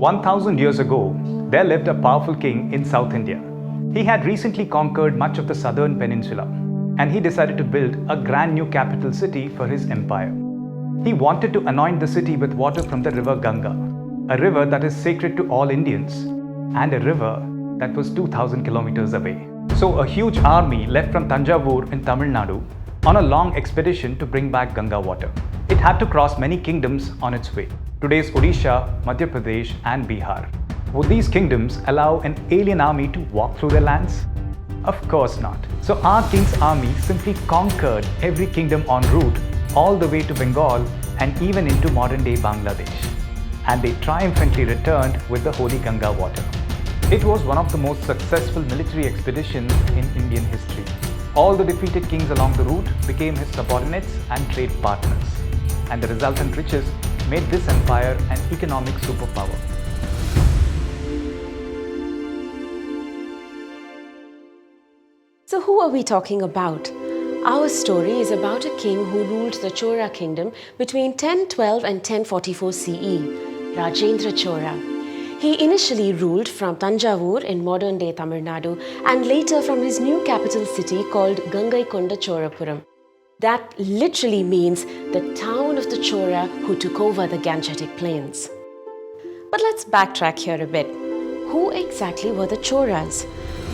1,000 years ago, there lived a powerful king in South India. He had recently conquered much of the southern peninsula, and he decided to build a grand new capital city for his empire. He wanted to anoint the city with water from the River Ganga, a river that is sacred to all Indians, and a river that was 2,000 kilometers away. So a huge army left from Thanjavur in Tamil Nadu on a long expedition to bring back Ganga water. It had to cross many kingdoms on its way. Today's Odisha, Madhya Pradesh and Bihar. Would these kingdoms allow an alien army to walk through their lands? Of course not. So our king's army simply conquered every kingdom en route all the way to Bengal and even into modern-day Bangladesh. And they triumphantly returned with the holy Ganga water. It was one of the most successful military expeditions in Indian history. All the defeated kings along the route became his subordinates and trade partners. And the resultant riches made this empire an economic superpower. So who are we talking about? Our story is about a king who ruled the Chola kingdom between 1012 and 1044 CE, Rajendra Chola. He initially ruled from Thanjavur in modern-day Tamil Nadu and later from his new capital city called Gangaikonda Cholapuram. That literally means the town of the Chola who took over the Gangetic plains. But let's backtrack here a bit. Who exactly were the Cholas?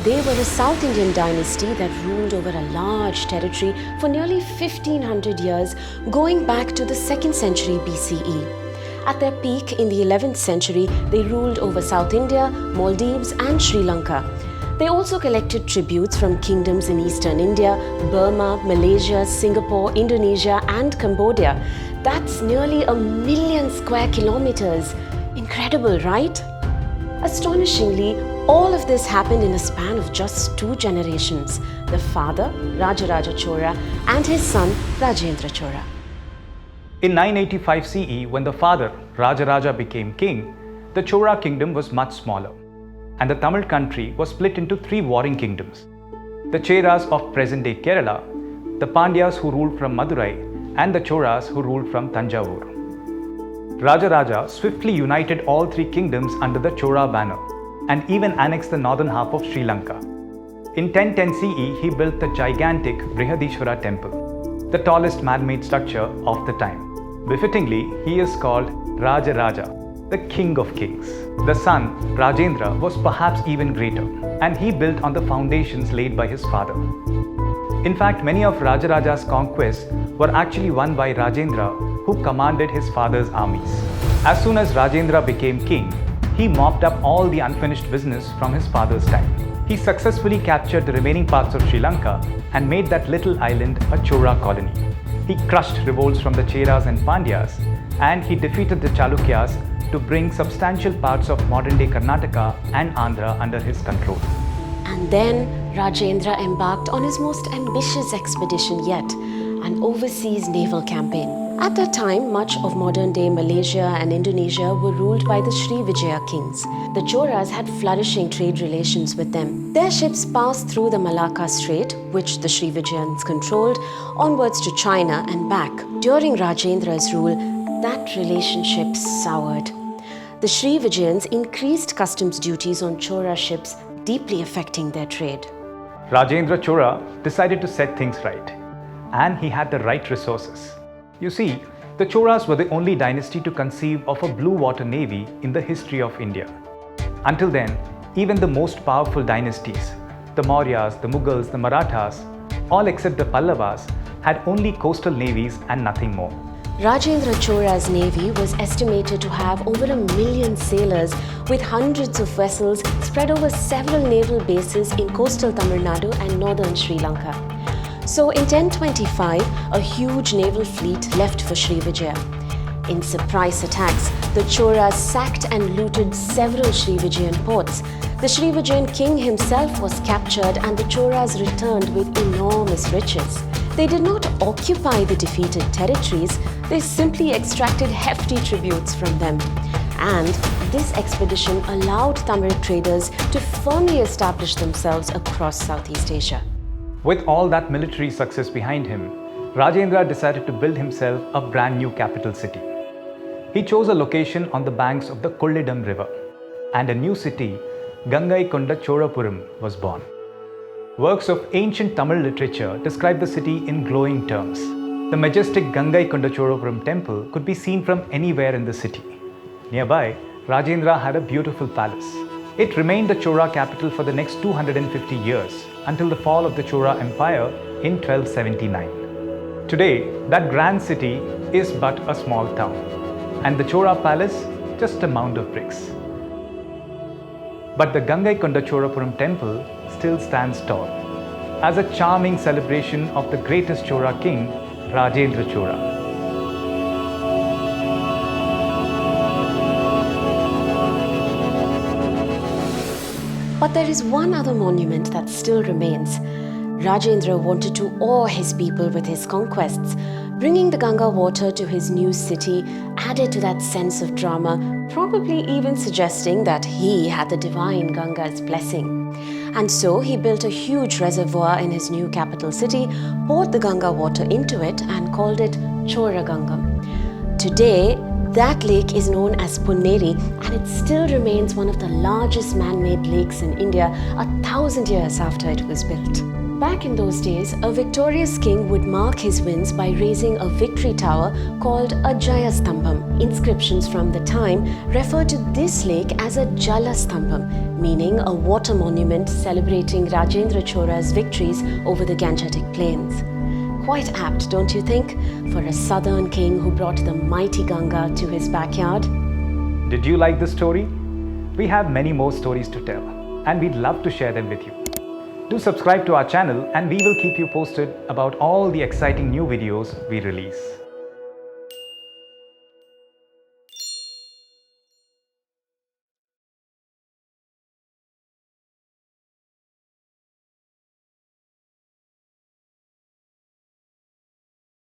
They were a South Indian dynasty that ruled over a large territory for nearly 1500 years, going back to the 2nd century BCE. At their peak in the 11th century, they ruled over South India, Maldives and Sri Lanka. They also collected tributes from kingdoms in eastern India, Burma, Malaysia, Singapore, Indonesia and Cambodia. That's nearly 1 million square kilometers. Incredible, right? Astonishingly, all of this happened in a span of just 2 generations. The father, Raja Chola, and his son, Rajendra Chola. In 985 CE, when the father, Raja became king, the Chola kingdom was much smaller, and the Tamil country was split into 3 warring kingdoms. The Cheras of present-day Kerala, the Pandyas who ruled from Madurai, and the Cholas who ruled from Thanjavur. Raja swiftly united all 3 kingdoms under the Chola banner, and even annexed the northern half of Sri Lanka. In 1010 CE, he built the gigantic Brihadishvara temple, the tallest man-made structure of the time. Befittingly, he is called Raja, the king of kings. The son, Rajendra, was perhaps even greater, and he built on the foundations laid by his father. In fact, many of Raja's conquests were actually won by Rajendra, who commanded his father's armies. As soon as Rajendra became king, he mopped up all the unfinished business from his father's time. He successfully captured the remaining parts of Sri Lanka and made that little island a Chola colony. He crushed revolts from the Cheras and Pandyas, and he defeated the Chalukyas to bring substantial parts of modern-day Karnataka and Andhra under his control. And then Rajendra embarked on his most ambitious expedition yet, an overseas naval campaign. At that time, much of modern-day Malaysia and Indonesia were ruled by the Srivijaya kings. The Cholas had flourishing trade relations with them. Their ships passed through the Malacca Strait, which the Srivijayans controlled, onwards to China and back. During Rajendra's rule, that relationship soured. The Srivijayans increased customs duties on Chola ships, deeply affecting their trade. Rajendra Chola decided to set things right, and he had the right resources. You see, the Cholas were the only dynasty to conceive of a blue water navy in the history of India. Until then, even the most powerful dynasties, the Mauryas, the Mughals, the Marathas, all except the Pallavas, had only coastal navies and nothing more. Rajendra Chola's navy was estimated to have over 1 million sailors with hundreds of vessels spread over several naval bases in coastal Tamil Nadu and northern Sri Lanka. So in 1025, a huge naval fleet left for Srivijaya. In surprise attacks, the Cholas sacked and looted several Srivijayan ports. The Srivijayan king himself was captured and the Cholas returned with enormous riches. They did not occupy the defeated territories, they simply extracted hefty tributes from them. And this expedition allowed Tamil traders to firmly establish themselves across Southeast Asia. With all that military success behind him, Rajendra decided to build himself a brand new capital city. He chose a location on the banks of the Kollidam River, and a new city, Gangaikonda Cholapuram, was born. Works of ancient Tamil literature describe the city in glowing terms. The majestic Gangaikonda Cholapuram temple could be seen from anywhere in the city. Nearby, Rajendra had a beautiful palace. It remained the Chola capital for the next 250 years until the fall of the Chola Empire in 1279. Today, that grand city is but a small town, and the Chola palace just a mound of bricks. But the Gangaikonda Cholapuram temple still stands tall as a charming celebration of the greatest Chola king, Rajendra Chola. But there is one other monument that still remains. Rajendra wanted to awe his people with his conquests. Bringing the Ganga water to his new city added to that sense of drama, probably even suggesting that he had the divine Ganga's blessing. And so he built a huge reservoir in his new capital city, poured the Ganga water into it and called it Chola Gangam. Today, that lake is known as Ponneri, and it still remains one of the largest man-made lakes in India 1,000 years after it was built. Back in those days, a victorious king would mark his wins by raising a victory tower called a Jaya Stambham. Inscriptions from the time refer to this lake as a Jala Stambham, meaning a water monument celebrating Rajendra Chola's victories over the Gangetic plains. Quite apt, don't you think, for a southern king who brought the mighty Ganga to his backyard? Did you like the story? We have many more stories to tell, and we'd love to share them with you. Do subscribe to our channel, and we will keep you posted about all the exciting new videos we release.